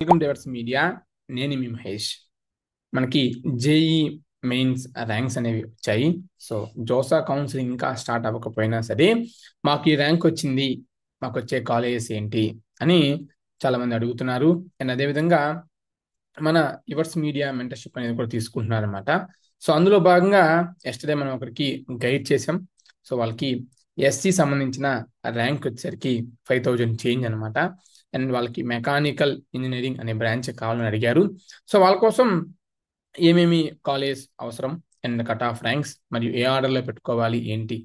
Welcome to ఎవర్స్ media. నేను మీ మహేష్. మనకి JEE mains ranks అనేవి వచ్చాయి. సో జోసా కౌన్సిలింగ్ ఇంకా స్టార్ట్ అవ్వకపోయినా సరే మాకు ఈ ర్యాంక్ వచ్చింది, మాకు వచ్చే కాలేజెస్ ఏంటి అని చాలా మంది అడుగుతున్నారు. అండ్ అదేవిధంగా మన యువర్స్ మీడియా మెంటర్షిప్ అనేది కూడా తీసుకుంటున్నారు అనమాట. సో అందులో భాగంగా ఎస్టర్డే మనం ఒకరికి గైడ్ చేసాం. సో వాళ్ళకి ఎస్సీ సంబంధించిన ర్యాంక్ వచ్చేసరికి 5000 చేంజ్ అనమాట. అండ్ వాళ్ళకి మెకానికల్ ఇంజనీరింగ్ అనే బ్రాంచ్ కావాలని అడిగారు. సో వాళ్ళ కోసం ఏమేమి కాలేజ్ అవసరం అండ్ కట్ ఆఫ్ ర్యాంక్స్ మరియు ఏ ఆర్డర్లో పెట్టుకోవాలి ఏంటి,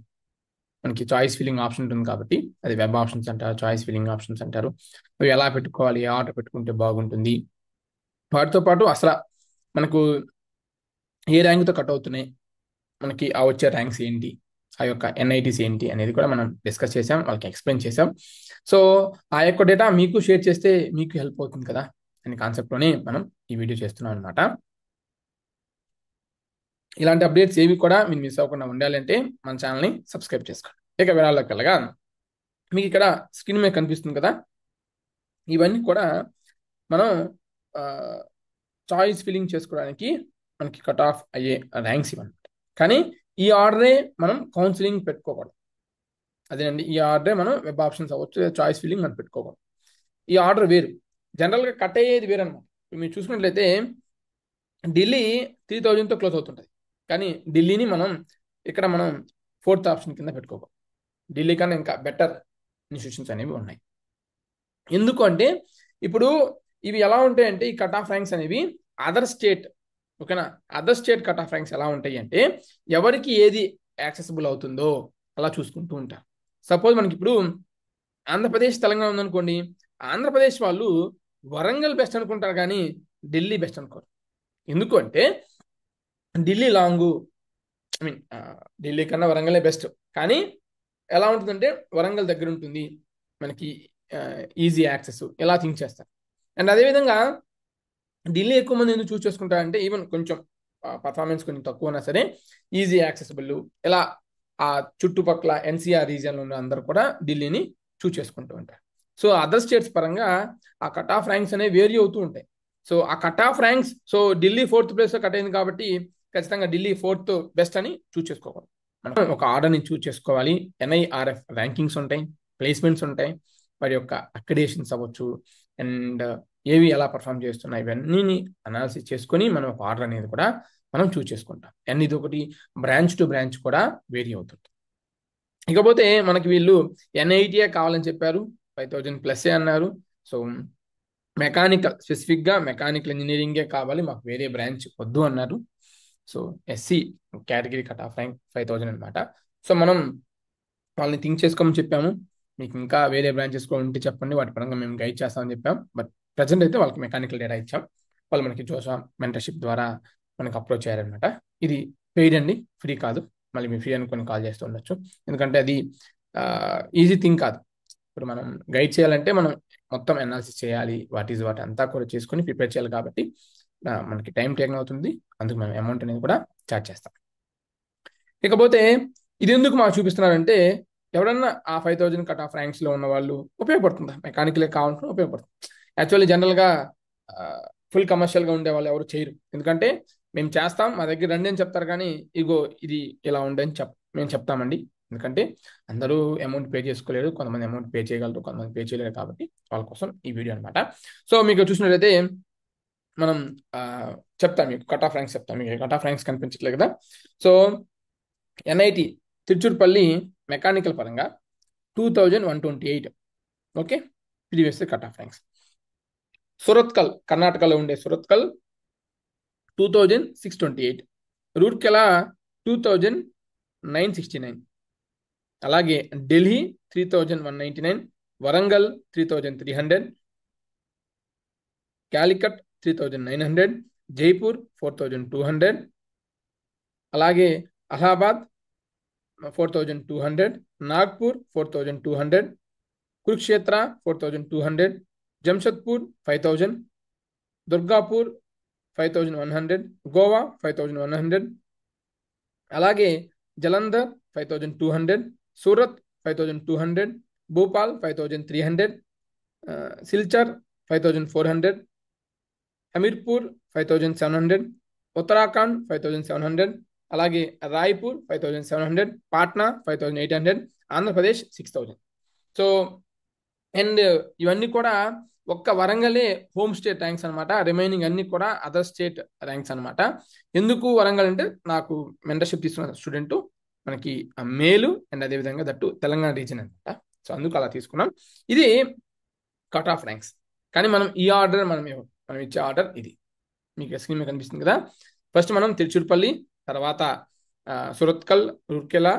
మనకి చాయిస్ ఫిల్లింగ్ ఆప్షన్ ఉంటుంది కాబట్టి అది వెబ్ ఆప్షన్స్ అంటారు, చాయిస్ ఫిల్లింగ్ ఆప్షన్స్ అంటారు. అవి ఎలా పెట్టుకోవాలి, ఏ ఆర్డర్ పెట్టుకుంటే బాగుంటుంది, వాటితో పాటు అసలు మనకు ఏ ర్యాంక్తో కట్ అవుతున్నాయి, మనకి ఆ వచ్చే ర్యాంక్స్ ఏంటి, ఆ యొక్క ఎన్ఐటీస్ ఏంటి అనేది కూడా మనం డిస్కస్ చేసాం, వాళ్ళకి ఎక్స్ప్లెయిన్ చేసాం. సో ఆ యొక్క డేటా మీకు షేర్ చేస్తే మీకు హెల్ప్ అవుతుంది కదా అనే కాన్సెప్ట్లోనే మనం ఈ వీడియో చేస్తున్నాం అనమాట. ఇలాంటి అప్డేట్స్ ఏవి కూడా మీరు మిస్ అవ్వకుండా ఉండాలంటే మన ఛానల్ని సబ్స్క్రైబ్ చేసుకోండి. ఇక వివరాల్లోకి వెళ్ళగా మీకు ఇక్కడ స్క్రీన్ మీద కనిపిస్తుంది కదా, ఇవన్నీ కూడా మనం చాయిస్ ఫిల్లింగ్ చేసుకోవడానికి మనకి కట్ ఆఫ్ అయ్యే ర్యాంక్స్ ఇవన్నమాట. కానీ ఈ ఆర్డరే మనం కౌన్సిలింగ్ పెట్టుకోకూడదు. అదేనండి, ఈ ఆర్డరే మనం వెబ్ ఆప్షన్స్ అవ్వచ్చు, చాయిస్ ఫిల్లింగ్ మనం పెట్టుకోకూడదు. ఈ ఆర్డర్ వేరు, జనరల్గా కట్ అయ్యేది వేరు అనమాట. మీరు చూసుకున్నట్లయితే ఢిల్లీ 3000తో క్లోజ్ అవుతుంటుంది, కానీ ఢిల్లీని ఇక్కడ మనం 4th ఆప్షన్ కింద పెట్టుకోకూడదు. ఢిల్లీ కన్నా ఇంకా బెటర్ ఇన్స్టిట్యూషన్స్ అనేవి ఉన్నాయి. ఎందుకు అంటే ఇప్పుడు ఇవి ఎలా ఉంటాయంటే ఈ కట్ ఆఫ్ ర్యాంక్స్ అనేవి అదర్ స్టేట్, ఓకేనా, other state cut off ranks ఎలా ఉంటాయి అంటే ఎవరికి ఏది యాక్సెసిబుల్ అవుతుందో అలా చూసుకుంటూ ఉంటారు. సపోజ్ మనకి ఇప్పుడు ఆంధ్రప్రదేశ్ తెలంగాణ ఉందనుకోండి, ఆంధ్రప్రదేశ్ వాళ్ళు వరంగల్ బెస్ట్ అనుకుంటారు కానీ ఢిల్లీ బెస్ట్ అనుకోరు. ఎందుకు అంటే Delhi long, I mean Delhi కన్నా వరంగలే బెస్ట్. కానీ ఎలా ఉంటుందంటే వరంగల్ దగ్గర ఉంటుంది, మనకి ఈజీ యాక్సెస్, ఇలా థింక్ చేస్తారు. అండ్ అదేవిధంగా ఢిల్లీ ఎక్కువ మంది ఎందుకు చూస్ చేసుకుంటారంటే ఈవెన్ కొంచెం పర్ఫార్మెన్స్ కొంచెం తక్కువ ఉన్నా సరే ఈజీ యాక్సెసిబుల్, ఇలా ఆ చుట్టుపక్కల ఎన్సీఆర్ రీజియన్లో ఉన్న అందరూ కూడా ఢిల్లీని చూస్ చేసుకుంటూ ఉంటారు. సో అదర్ స్టేట్స్ పరంగా ఆ కట్ ఆఫ్ ర్యాంక్స్ అనేవి వేరీ అవుతూ ఉంటాయి. సో ఆ cut off ranks, so Delhi 4th ప్లేస్లో కట్ అయింది కాబట్టి ఖచ్చితంగా ఢిల్లీ 4th బెస్ట్ అని చూస్ చేసుకోకూడదు. మనం ఒక ఆర్డర్ని చూస్ చేసుకోవాలి. ఎన్ఐఆర్ఎఫ్ ర్యాంకింగ్స్ ఉంటాయి, ప్లేస్మెంట్స్ ఉంటాయి, వారి యొక్క అక్రిడేషన్స్ అవ్వచ్చు, అండ్ ఏవి ఎలా పర్ఫామ్ చేస్తున్నాయి, ఇవన్నీ అనాలిసిస్ చేసుకొని మనం ఒక ఆర్డర్ అనేది కూడా మనం చూస్ చేసుకుంటాం. అండ్ ఇది ఒకటి బ్రాంచ్ టు బ్రాంచ్ కూడా వేరీ అవుతుంది. ఇకపోతే మనకి వీళ్ళు ఎన్ఐటీఏ కావాలని చెప్పారు, 5000+ అన్నారు. సో మెకానికల్, స్పెసిఫిక్గా మెకానికల్ ఇంజనీరింగే కావాలి, మాకు వేరే బ్రాంచ్ వద్దు అన్నారు. So SC category cut off rank 5000 అనమాట. సో మనం వాళ్ళని థింక్ చేసుకోమని చెప్పాము. మీకు ఇంకా వేరే బ్రాంచెస్ కూడా ఉంటే చెప్పండి, వాటి పరంగా మేము గైడ్ చేస్తామని చెప్పాం. బట్ ప్రజెంట్ అయితే వాళ్ళకి మెకానికల్ డేటా ఇచ్చాం. వాళ్ళు మనకి జోసా మెంటర్షిప్ ద్వారా మనకు అప్రోచ్ అయ్యారనమాట. ఇది పెయిడ్ అండి, ఫ్రీ కాదు. మళ్ళీ మీ ఫ్రీ అనుకొని కాల్ చేస్తూ ఉండొచ్చు, ఎందుకంటే అది ఈజీ థింగ్ కాదు. ఇప్పుడు మనం గైడ్ చేయాలంటే మనం మొత్తం అనాలిసిస్ చేయాలి, వాట్ అంతా కూడా చేసుకుని ప్రిపేర్ చేయాలి కాబట్టి మనకి టైం టేకన్ అవుతుంది. అందుకు మనం అమౌంట్ అనేది కూడా ఛార్జ్ చేస్తాం. ఇకపోతే ఇది ఎందుకు మాకు చూపిస్తున్నారంటే ఎవరన్నా ఆ 5000 కట్ ఆఫ్ ర్యాంక్స్లో ఉన్న వాళ్ళు ఉపయోగపడుతుందా, మెకానికలే కావాలనుకుని ఉపయోగపడుతుంది. యాక్చువల్లీ జనరల్గా ఫుల్ కమర్షియల్గా ఉండే వాళ్ళు ఎవరు చేయరు, ఎందుకంటే మేము చేస్తాం, మా దగ్గర రండి అని చెప్తారు, కానీ ఇగో ఇది ఇలా ఉండని మేము చెప్తామండి. ఎందుకంటే అందరూ అమౌంట్ పే చేసుకోలేరు, కొంతమంది అమౌంట్ పే చేయగలరు, కొంతమంది పే చేయలేరు, కాబట్టి వాళ్ళ కోసం ఈ వీడియో అనమాట. సో మీకు చూసినట్లయితే మనం చెప్తాం, మీకు కట్ ఆఫ్ ర్యాంక్స్ చెప్తాం. మీకు కట్ ఆఫ్ ర్యాంక్స్ కనిపించట్లేదు కదా. సో ఎన్ఐటి తిరుచుర్పల్లి మెకానికల్ పరంగా 2128, okay, previous cut off ranks. Surathkal, కర్ణాటకలో ఉండే సురత్కల్ 2628, రూర్కెలా 2969, అలాగే ఢిల్లీ 3199, వరంగల్ 3300, క్యాలికట్ 3900, జైపూర్ 4200, అలాగే అలహాబాద్ 4200, నాగ్పూర్ 4200, కురుక్షేత్ర 4200, జంషెద్పూర్ 5000, దుర్గాపూర్ 5100, గోవా 5100, అలాగే జలంధర్ 5200, సూరత్ 5200, భూపాల్ 5300, సిల్చర్ 5400, హమీర్పూర్ 5700, ఉత్తరాఖండ్ 5700, అలాగే రాయ్పూర్ 5700, పాట్నా 5800, ఆంధ్రప్రదేశ్ 6000. సో అండ్ ఇవన్నీ కూడా ఒక్క వరంగలే హోమ్ స్టేట్ ర్యాంక్స్ అనమాట. రిమైనింగ్ అన్ని కూడా అదర్ స్టేట్ ర్యాంక్స్ అనమాట. ఎందుకు వరంగల్ అంటే నాకు మెంటర్షిప్ తీసుకున్న స్టూడెంట్ మనకి మేలు అండ్ అదేవిధంగా దట్టు తెలంగాణ రీజన్ అనమాట. సో అందుకు అలా తీసుకున్నాం. ఇది కట్ ఆఫ్ ర్యాంక్స్. కానీ మనం ఈ ఆర్డర్ మనం ఇచ్చే ఆర్డర్ ఇది మీకు స్క్రీన్ మీద కనిపిస్తుంది కదా. ఫస్ట్ మనం తిరుచురుపల్లి, తర్వాత సురత్కల్, రూర్కెలా,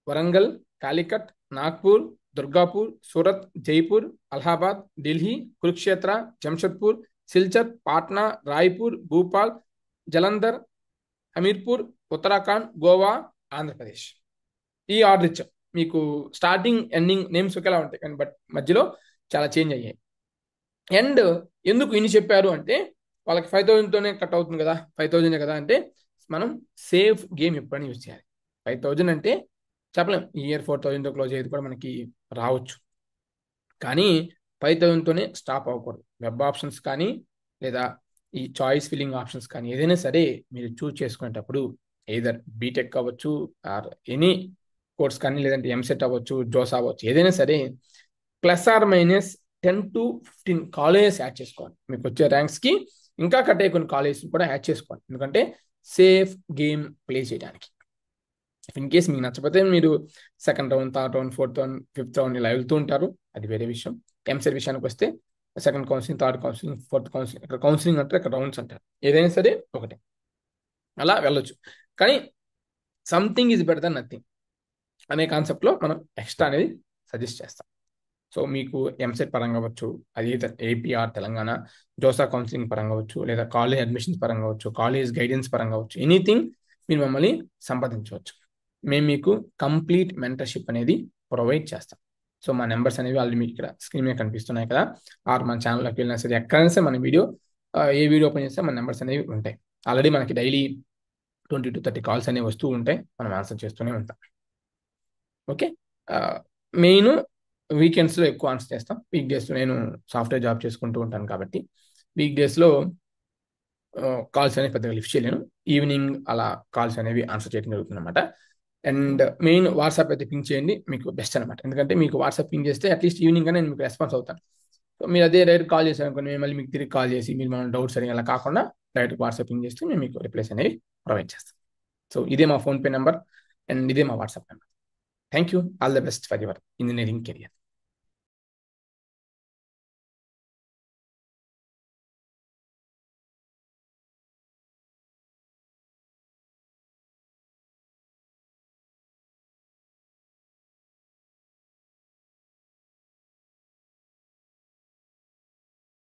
వరంగల్, కాలికట్, నాగ్పూర్, దుర్గాపూర్, సూరత్, జైపూర్, అలహాబాద్, ఢిల్లీ, కురుక్షేత్ర, జంషెడ్పూర్, సిల్చర్, పాట్నా, రాయ్పూర్, భూపాల్, జలంధర్, హమీర్పూర్, ఉత్తరాఖండ్, గోవా, ఆంధ్రప్రదేశ్ ఈ ఆర్డర్ ఇచ్చాం. మీకు స్టార్టింగ్ ఎండింగ్ నేమ్స్ ఒకేలా ఉంటాయి కానీ బట్ మధ్యలో చాలా చేంజ్ అయ్యాయి. అండ్ ఎందుకు ఇన్ని చెప్పారు అంటే వాళ్ళకి 5000తోనే కట్ అవుతుంది కదా, 5000 కదా అంటే మనం సేఫ్ గేమ్ ఎప్పుడైనా యూజ్ చేయాలి. 5000 అంటే చెప్పలేం, ఈ ఇయర్ 4000తో క్లోజ్ అయ్యేది కూడా మనకి రావచ్చు. కానీ 5000తోనే స్టాప్ అవ్వకూడదు. వెబ్ ఆప్షన్స్ కానీ లేదా ఈ చాయిస్ ఫిల్లింగ్ ఆప్షన్స్ కానీ ఏదైనా సరే మీరు చూస్ చేసుకునేటప్పుడు ఏదర్ బీటెక్ అవ్వచ్చు ఆర్ ఎనీ కోర్స్ కానీ లేదంటే ఎంసెట్ అవ్వచ్చు, జోస్ అవ్వచ్చు, ఏదైనా సరే +/- 10 to 15 కాలేజెస్ యాడ్ చేసుకోవాలి. మీకు వచ్చే ర్యాంక్స్కి ఇంకా కట్ అయ్యే కొన్ని కాలేజెస్ కూడా యాడ్ చేసుకోవాలి. ఎందుకంటే సేఫ్ గేమ్ ప్లే చేయడానికి. ఇన్ కేస్ మీకు నచ్చకపోతే మీరు second round, third round, fourth round, fifth round ఇలా వెళ్తూ ఉంటారు, అది వేరే విషయం. ఎంసెట్ విషయానికి వస్తే second counselling, third counselling, fourth counselling, ఇక్కడ కౌన్సిలింగ్ అంటే ఇక్కడ రౌండ్స్ అంటారు. ఏదైనా సరే ఒకటే అలా వెళ్ళొచ్చు. కానీ something is better than nothing అనే కాన్సెప్ట్లో మనం ఎక్స్ట్రా అనేది సజెస్ట్ చేస్తాం. సో మీకు ఎంసెట్ పరంగా అవ్వచ్చు, అది ఏపీఆర్ తెలంగాణ జోసా కౌన్సిలింగ్ పరంగా అవ్వచ్చు, లేదా కాలేజ్ అడ్మిషన్స్ పరంగా అవ్వచ్చు, కాలేజ్ గైడెన్స్ పరంగా అవ్వచ్చు, ఎనీథింగ్ మీరు మమ్మల్ని సంప్రదించవచ్చు. మేము మీకు కంప్లీట్ మెంటర్షిప్ అనేది ప్రొవైడ్ చేస్తాం. సో మా నెంబర్స్ అనేవి ఆల్రెడీ మీకు ఇక్కడ స్క్రీన్ మీద కనిపిస్తున్నాయి కదా, ఆర్ మన ఛానల్లోకి వెళ్ళినా సరే ఎక్కడైనా సరే మన వీడియో ఏ వీడియో ఓపెన్ చేస్తే మన నెంబర్స్ అనేవి ఉంటాయి. ఆల్రెడీ మనకి డైలీ 20 to 30 కాల్స్ అనేవి వస్తూ ఉంటాయి, మనం ఆన్సర్ చేస్తూనే ఉంటాం. ఓకే, మెయిన్ వీకెండ్స్లో ఎక్కువ ఆన్సర్ చేస్తాం. వీక్ డేస్లో నేను సాఫ్ట్వేర్ జాబ్ చేసుకుంటూ ఉంటాను కాబట్టి వీక్ డేస్లో కాల్స్ అనేవి పెద్దగా లిఫ్ట్ చేయలేను. ఈవినింగ్ అలా కాల్స్ అనేవి ఆన్సర్ చేయడం జరుగుతుంది అనమాట. అండ్ మెయిన్ వాట్సాప్ అయితే పింగ్ చేయండి, మీకు బెస్ట్ అనమాట. ఎందుకంటే మీకు వాట్సాప్ పింగ్ చేస్తే అట్లీస్ట్ ఈవినింగ్ అని నేను మీకు రెస్పాన్స్ అవుతాను. సో మీరు అదే డైరెక్ట్ కాల్ చేశాను అనుకోండి, మేము మళ్ళీ మీకు తిరిగి కాల్ చేసి మీరు మన డౌట్స్ అని అలా కాకుండా డైరెక్ట్ వాట్సాప్ పింగ్ చేస్తే మేము మీకు రిప్లైస్ అనేవి ప్రొవైడ్ చేస్తాం. సో ఇదే మా ఫోన్పే నెంబర్ అండ్ ఇదే మా WhatsApp number. Thank you. All the best for your engineering career.